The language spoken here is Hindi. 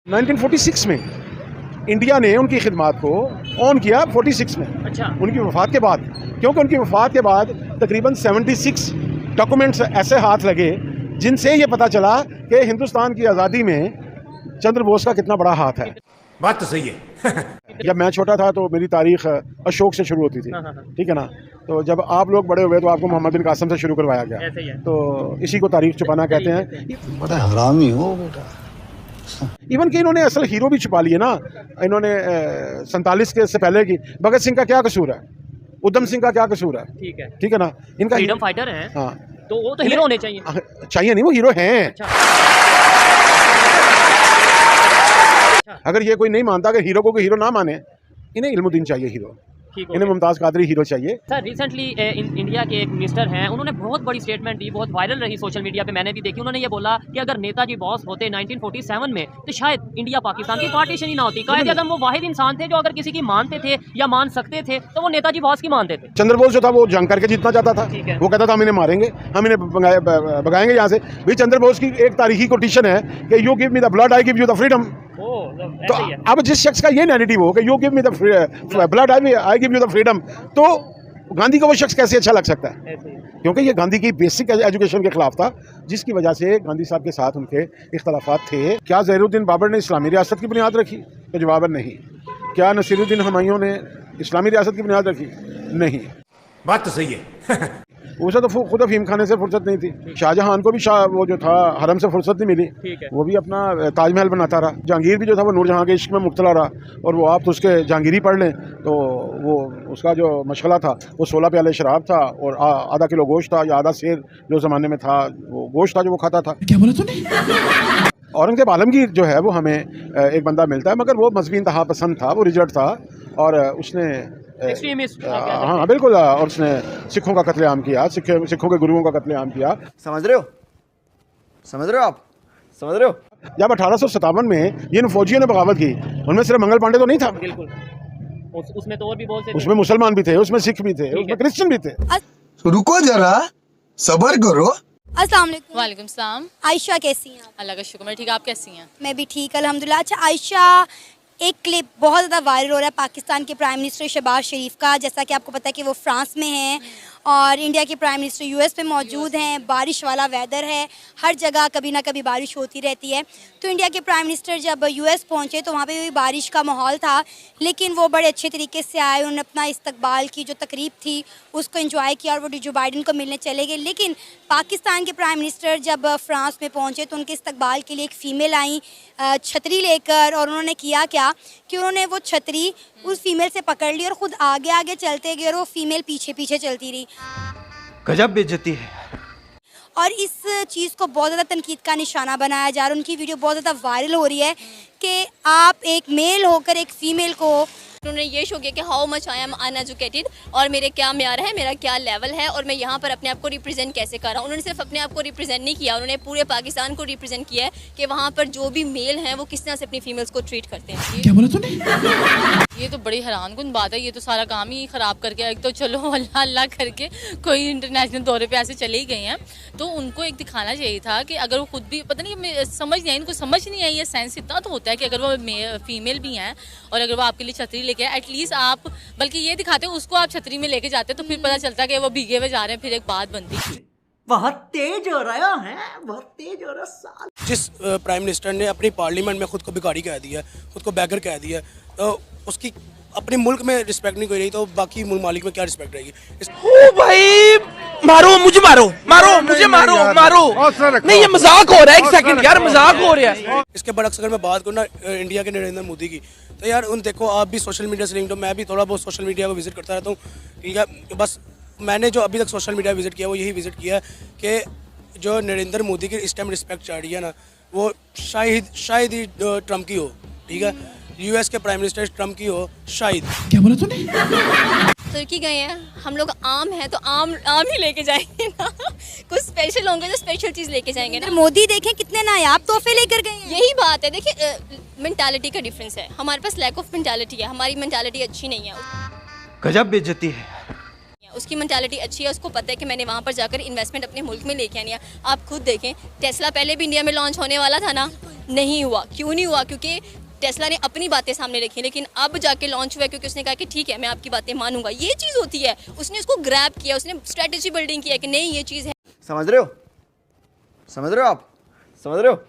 1946 में इंडिया ने उनकी खिदमात को ऑन किया 46 में। अच्छा। उनकी वफ़ात के बाद, क्योंकि उनकी वफ़ात के बाद तकरीबन 76 डॉक्यूमेंट्स ऐसे हाथ लगे जिनसे ये पता चला कि हिंदुस्तान की आज़ादी में चंद्र बोस का कितना बड़ा हाथ है। बात तो सही है। जब मैं छोटा था तो मेरी तारीख अशोक से शुरू होती थी, ठीक है ना। तो जब आप लोग बड़े हुए तो आपको मोहम्मद बिन कासिम से शुरू करवाया गया, ऐसे ही है। तो इसी को तारीख छुपाना कहते हैं। बड़ा हरामी हो बेटा। इवन कि इन्होंने असल हीरो भी छुपा लिए ना। इन्होंने 47 के से पहले की भगत सिंह का क्या कसूर है, उधम सिंह का क्या कसूर है, ठीक है ना। इनका फ्रीडम फाइटर है, हाँ, तो वो तो हीरो होने चाहिए। चाहिए नहीं, वो हीरो हैं। अच्छा। अगर ये कोई नहीं मानता, अगर हीरो को कोई हीरो ना माने, इन्हें इल्मुद्दीन चाहिए हीरो, ठीक हो इन्हें गया। मुमताज़ कादरी हीरो चाहिए। सर रिसेंटली इंडिया के एक मिनिस्टर हैं, उन्होंने बहुत बड़ी स्टेटमेंट दी, बहुत वायरल रही सोशल मीडिया पे, मैंने भी देखी। उन्होंने ये बोला कि अगर नेताजी बॉस होते 1947 में तो शायद इंडिया पाकिस्तान की पार्टीशन ही ना होती। कायदे आज़म वो वाहिद इंसान थे जो अगर किसी की मानते थे या मान सकते थे तो वो नेताजी बॉस की मानते थे। चंद्र बोस जो था वो जंग करके जीतना चाहता था। ठीक है। वो कहता था हम इन्हें मारेंगे, हम इन्हें भगाएंगे यहाँ से। भाई चंद्र बोस की एक तारीखी कोटेशन है कि you give me the blood, I give you the freedom. तो ऐसे ही है। अब जिस शख्स का ये नैरेटिव हो कि you give me the blood, I give you the freedom, तो गांधी को वो शख्स कैसे अच्छा लग सकता है? ऐसे ही है। क्योंकि ये गांधी की बेसिक एजुकेशन के खिलाफ था, जिसकी वजह से गांधी साहब के साथ उनके इख्तलाफात थे। क्या ज़हीरुद्दीन बाबर ने इस्लामी रियासत की बुनियाद रखी? तो जवाब नहीं। क्या नसीरुद्दीन हुमायूं ने इस्लामी रियासत की बुनियाद रखी? नहीं। बात तो सही है। उसे तो खुद अफीम खाने से फुर्सत नहीं थी। शाहजहां को भी वो जो था हरम से फुर्सत नहीं मिली, ठीक है। वो भी अपना ताजमहल बनाता रहा। जहांगीर भी जो था वो नूरजहां के इश्क में मुब्तला रहा, और वो आप तो उसके जहांगीरी पढ़ लें तो वो उसका जो मशगला था वो 16 प्याले शराब था और आधा किलो गोश्त था, या आधा शेर जो ज़माने में था वो गोश्त था जो वो खाता था। क्या बोला तूने? औरंगज़ेब आलमगीर जो है वो हमें एक बंदा मिलता है, मगर वो मजहबी इंतहा पसंद था, वो रिजल्ट था, और उसने एक्सट्रीमिस्ट। हाँ बिल्कुल, और उसने सिखों का कत्लेआम किया, सिखों के गुरुओं का कत्लेआम किया। समझ रहे हो? समझ रहे हो आप? समझ रहे हो? जब 1857 में जिन फौजियों ने बगावत की, उनमें सिर्फ मंगल पांडे तो नहीं था, बिल्कुल। उसमें तो और भी बहुत से थे। उसमें मुसलमान भी थे, उसमें सिख भी थे, उसमें क्रिश्चियन भी थे। रुको जरा, सबर करो। अस्सलाम वालेकुम। वालेकुम सलाम। आयशा कैसी हैं आप? अल्लाह का शुक्र, मैं ठीक। आप कैसी हैं? मैं भी ठीक अल्हम्दुलिल्लाह। अच्छा आयशा, एक क्लिप बहुत ज़्यादा वायरल हो रहा है पाकिस्तान के प्राइम मिनिस्टर शहबाज शरीफ का। जैसा कि आपको पता है कि वो फ्रांस में हैं और इंडिया के प्राइम मिनिस्टर यूएस में मौजूद हैं। बारिश वाला वेदर है, हर जगह कभी ना कभी बारिश होती रहती है। तो इंडिया के प्राइम मिनिस्टर जब यूएस पहुंचे तो वहाँ पे भी बारिश का माहौल था, लेकिन वो बड़े अच्छे तरीके से आए। उन्होंने अपना इस्तकबाल की जो तकरीब थी उसको एंजॉय किया और वो जो बाइडन को मिलने चले गए। लेकिन पाकिस्तान के प्राइम मिनिस्टर जब फ्रांस में पहुँचे तो उनके इस्तकबाल के लिए एक फ़ीमेल आई छतरी लेकर, और उन्होंने किया क्या कि उन्होंने वो छतरी उस फीमेल से पकड़ ली और ख़ुद आगे आगे चलते गए और वो फीमेल पीछे पीछे चलती रही। गजब बेइज्जती है। और इस चीज़ को बहुत ज़्यादा तनकीद का निशाना बनाया जा रहा है। उनकी वीडियो बहुत ज़्यादा वायरल हो रही है कि आप एक मेल होकर एक फ़ीमेल को, उन्होंने ये शो किया कि how much I am uneducated, और मेरे क्या म्यार है, मेरा क्या लेवल है, और मैं यहाँ पर अपने आप को रिप्रेजेंट कैसे कर रहा हूँ। उन्होंने सिर्फ अपने आप को रिप्रेजेंट नहीं किया, उन्होंने पूरे पाकिस्तान को रिप्रेजेंट किया है कि वहाँ पर जो भी मेल हैं वो किस तरह से अपनी फीमेल्स को ट्रीट करते हैं। क्या बोला तूने? ये तो बड़ी हैरानकुन बात है। ये तो सारा काम ही ख़राब करके, एक तो चलो अल्लाह अल्लाह करके कोई इंटरनेशनल दौरे पे ऐसे चले ही गए हैं, तो उनको एक दिखाना चाहिए था कि अगर वो खुद भी, पता नहीं समझ नहीं आई, इनको समझ नहीं आई। ये सेंस इतना तो होता है कि अगर वो फीमेल भी हैं और अगर वो आपके लिए छतरी लेके आए, एटलीस्ट आप, बल्कि ये दिखाते उसको आप छतरी में लेके जाते तो फिर पता चलता कि वो भीगे हुए जा रहे हैं, फिर एक बात बनती। बहुत तेज हो रहा है, बहुत तेज हो रहा है। जिस प्राइम मिनिस्टर ने अपनी पार्लियामेंट में खुद को भिखारी कह दिया, खुद को बैगर कह दिया, तो उसकी अपने मुल्क में रिस्पेक्ट नहीं कोई रही, तो बाकी मुल्क में क्या रिस्पेक्ट रहेगी? ओ भाई, मारो मुझे, मारो मारो मुझे, मारो मारो। नहीं ये मजाक हो रहा है, एक सेकंड यार, मजाक हो रहा है। इसके बरक्स अगर मैं बात करूँ ना इंडिया के नरेंद्र मोदी की, तो यार उन देखो, आप भी सोशल मीडिया से लिंक्ड हो, मैं भी थोड़ा बहुत सोशल मीडिया को विजिट करता रहता हूँ, ठीक है। बस मैंने जो अभी तक सोशल मीडिया विजिट किया वो यही विजिट किया है कि जो नरेंद्र मोदी की इस टाइम रिस्पेक्ट चढ़ रही है ना, वो शायद ही ट्रम्प की हो, ठीक है। यूएस के प्राइम मिनिस्टर ट्रम्प की हो शायद। क्या बोला तूने? तुर्की गए हैं हम लोग, आम है तो आम ही लेके जाएंगे ना, कुछ स्पेशल होंगे तो स्पेशल चीज़ लेके जाएंगे ना। मोदी देखें कितने नायाब तोहफे लेकर गए हैं। यही बात है, देखिए मेंटालिटी का डिफरेंस है। हमारे पास लैक ऑफ मेंटालिटी है, हमारी मेंटालिटी अच्छी नहीं है। गजब बेइज्जती है। उसकी मेंटालिटी अच्छी है, उसको पता है कि मैंने वहाँ पर जाकर इन्वेस्टमेंट अपने मुल्क में लेके आनी है। आप खुद देखें, टेस्ला पहले भी इंडिया में लॉन्च होने वाला था ना, नहीं हुआ। क्यों नहीं हुआ? क्योंकि टेस्ला ने अपनी बातें सामने रखी, लेकिन अब जाके लॉन्च हुआ क्योंकि उसने कहा कि ठीक है मैं आपकी बातें मानूंगा। ये चीज़ होती है, उसने उसको ग्रैब किया, उसने स्ट्रेटेजी बिल्डिंग किया कि नहीं ये चीज़ है। समझ रहे हो? समझ रहे हो आप? समझ रहे हो?